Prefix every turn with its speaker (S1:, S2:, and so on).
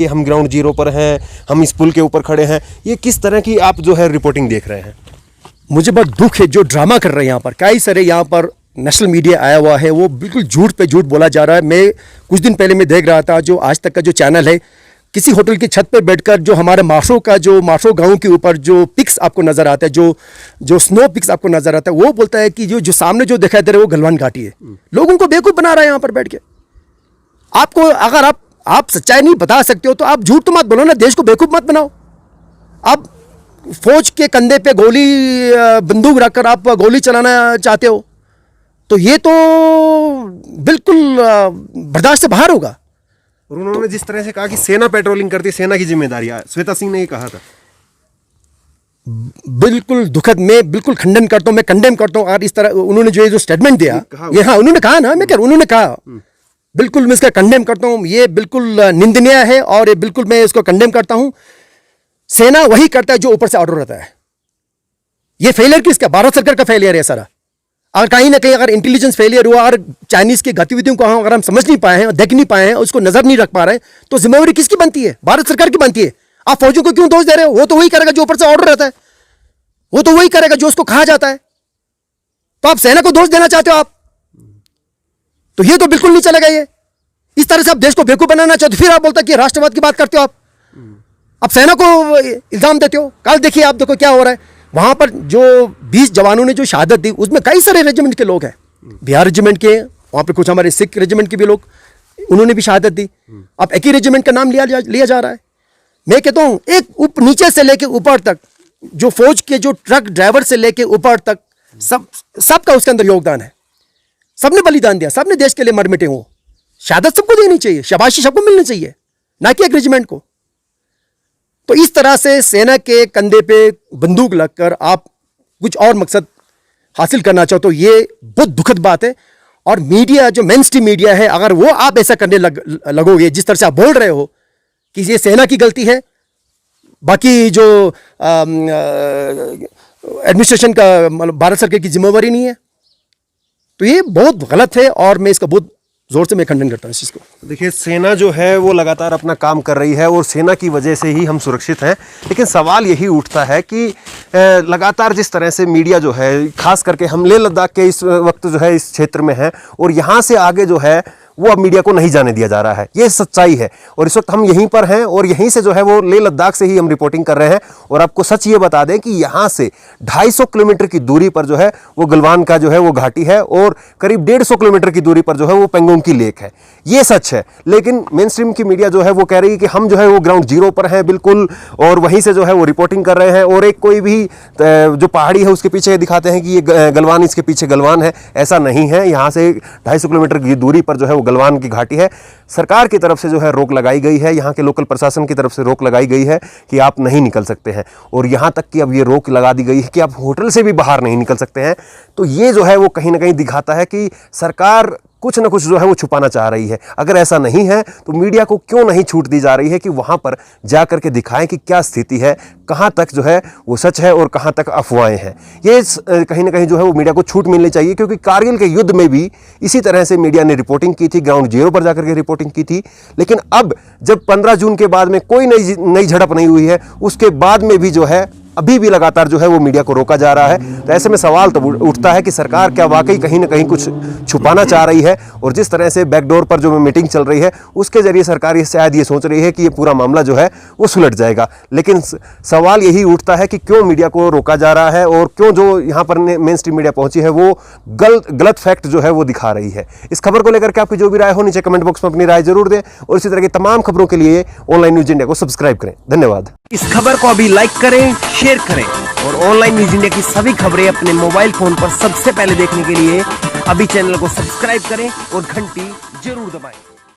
S1: ये हम ground zero पर हैं, हम इस पुल के ऊपर खड़े हैं, ये किस तरह की आप जो है रिपोर्टिंग देख रहे हैं?
S2: मुझे बहुत दुख है जो ड्रामा कर रहे हैं यहाँ पर। कई सारे यहाँ पर नेशनल मीडिया आया हुआ है, वो बिल्कुल झूठ पे झूठ बोला जा रहा है। मैं कुछ दिन पहले मैं देख रहा था जो आज तक का जो चैनल है, किसी होटल की छत पे बैठकर जो हमारे माशो गांव के ऊपर जो पिक्स आपको नजर आता है, जो स्नो पिक्स आपको नजर आता है, वो बोलता है कि जो सामने जो दिखाई दे रहा है वो गलवान घाटी है। लोगों को बेवकूफ बना रहा है यहाँ पर बैठ के। आपको अगर आप सच्चाई नहीं बता सकते हो तो आप झूठ तो मत बोलो ना, देश को बेवकूफ मत बनाओ। आप फौज के कंधे पे बंदूक रखकर आप गोली चलाना चाहते हो तो ये तो बिल्कुल बर्दाश्त से बाहर होगा।
S1: और उन्होंने जिस तरह से कहा कि सेना पेट्रोलिंग करती है, सेना की जिम्मेदारी है, श्वेता सिंह ने ये कहा था,
S2: बिल्कुल दुखद। मैं बिल्कुल खंडन करता हूं, मैं कंडेम करता हूं। और इस तरह उन्होंने जो स्टेटमेंट दिया, ये हाँ उन्होंने कहा ना, मैं कह उन्होंने कहा, बिल्कुल मैं इसका कंडेम करता हूं। ये बिल्कुल निंदनीय है और ये बिल्कुल मैं इसको कंडेम करता हूं। सेना वही करता है जो ऊपर से ऑर्डर रहता है। ये फेलियर किसका? भारत सरकार का फेलियर है सारा। अगर कहीं ना कहीं अगर इंटेलिजेंस फेलियर हुआ और चाइनीज की गतिविधियों को अगर हम समझ नहीं पाए हैं, देख नहीं पाए हैं, उसको नजर नहीं रख पा रहे हैं, तो जिम्मेवारी किसकी बनती है? भारत सरकार की बनती है। आप फौजियों को क्यों दोष दे रहे हो? वो तो वही करेगा जो ऊपर से ऑर्डर रहता है, वो तो वही करेगा जो उसको कहा जाता है। तो आप सेना को दोष देना चाहते हो आप, तो ये तो बिल्कुल नहीं चलेगा। ये इस तरह से आप देश को बेवकूफ बनाना चाहते हो, फिर आप बोलते कि राष्ट्रवाद की बात करते हो आप सेना को इल्जाम देते हो। कल देखिए आप, देखो क्या हो रहा है वहां पर। जो 20 जवानों ने जो शहादत दी, उसमें कई सारे रेजिमेंट के लोग हैं, बिहार रेजिमेंट के, वहां पर कुछ हमारे सिख रेजिमेंट के भी लोग, उन्होंने भी शहादत दी। अब एक ही रेजिमेंट का नाम लिया जा रहा है। मैं कहता हूं एक नीचे से लेके ऊपर तक, जो फौज के जो ट्रक ड्राइवर से लेके ऊपर तक, सबका उसके अंदर योगदान है। सबने बलिदान दिया, सबने देश के लिए मर मिटे हो। शहादत सबको देनी चाहिए, शाबाशी सबको मिलनी चाहिए, ना कि एक रेजिमेंट को। तो इस तरह से सेना के कंधे पे बंदूक लगकर आप कुछ और मकसद हासिल करना चाहो तो ये बहुत दुखद बात है। और मीडिया, जो मेन स्ट्रीम मीडिया है, अगर वो आप ऐसा करने लगोगे, जिस तरह से आप बोल रहे हो कि ये सेना की गलती है, बाकी जो एडमिनिस्ट्रेशन का मतलब भारत सरकार की जिम्मेवारी नहीं है, तो ये बहुत गलत है। और मैं इसका बहुत जोर से मैं खंडन करता हूँ इस चीज़ को।
S1: देखिए, सेना जो है वो लगातार अपना काम कर रही है और सेना की वजह से ही हम सुरक्षित हैं। लेकिन सवाल यही उठता है कि लगातार जिस तरह से मीडिया जो है, खास करके हम लेह लद्दाख के इस वक्त जो है इस क्षेत्र में है, और यहाँ से आगे जो है वो अब मीडिया को नहीं जाने दिया जा रहा है, ये सच्चाई है। और इस वक्त हम यहीं पर हैं और यहीं से जो है वो लेह लद्दाख से ही हम रिपोर्टिंग कर रहे हैं। और आपको सच ये बता दें कि यहाँ से 250 किलोमीटर की दूरी पर जो है वो गलवान का जो है वो घाटी है, और करीब 150 किलोमीटर की दूरी पर जो है वो पेंगोंग की लेक है। ये सच है। लेकिन मेन स्ट्रीम की मीडिया जो है वो कह रही है कि हम जो है वो ग्राउंड जीरो पर हैं बिल्कुल, और वहीं से जो है वो रिपोर्टिंग कर रहे हैं। और एक कोई भी जो पहाड़ी है उसके पीछे दिखाते हैं कि ये गलवान, इसके पीछे गलवान है। ऐसा नहीं है। यहाँ से 250 किलोमीटर की दूरी पर जो है वो गलवान की घाटी है। सरकार की तरफ से जो है रोक लगाई गई है, यहाँ के लोकल प्रशासन की तरफ से रोक लगाई गई है कि आप नहीं निकल सकते हैं। और यहाँ तक कि अब ये रोक लगा दी गई है कि आप होटल से भी बाहर नहीं निकल सकते हैं। तो ये जो है वो कहीं ना कहीं दिखाता है कि सरकार कुछ ना कुछ जो है वो छुपाना चाह रही है। अगर ऐसा नहीं है तो मीडिया को क्यों नहीं छूट दी जा रही है कि वहाँ पर जा कर के दिखाएं कि क्या स्थिति है, कहाँ तक जो है वो सच है और कहाँ तक अफवाहें हैं। ये कहीं ना कहीं जो है वो मीडिया को छूट मिलनी चाहिए, क्योंकि कारगिल के युद्ध में भी इसी तरह से मीडिया ने रिपोर्टिंग की थी, ग्राउंड जीरो पर जाकर के रिपोर्टिंग की थी। लेकिन अब जब 15 जून के बाद में कोई नई झड़प नहीं हुई है, उसके बाद में भी जो है अभी भी लगातार जो है वो मीडिया को रोका जा रहा है। तो ऐसे में सवाल तो उठता है कि सरकार क्या वाकई कहीं ना कहीं कुछ छुपाना चाह रही है। और जिस तरह से बैकडोर पर जो मीटिंग चल रही है उसके जरिए सरकार शायद ये सोच रही है कि ये पूरा मामला जो है वो सुलझ जाएगा। लेकिन सवाल यही उठता है कि क्यों मीडिया को रोका जा रहा है और क्यों जो यहाँ पर मेन स्ट्रीम मीडिया पहुंची है वो गलत फैक्ट जो है वो दिखा रही है। इस खबर को लेकर के आपकी जो भी राय हो नीचे कमेंट बॉक्स में अपनी राय जरूर दें, और इसी तरह की तमाम खबरों के लिए ऑनलाइन न्यूज इंडिया को सब्सक्राइब करें। धन्यवाद।
S3: इस खबर को अभी लाइक करें, शेयर करें, और ऑनलाइन न्यूज इंडिया की सभी खबरें अपने मोबाइल फोन पर सबसे पहले देखने के लिए अभी चैनल को सब्सक्राइब करें और घंटी जरूर दबाएं।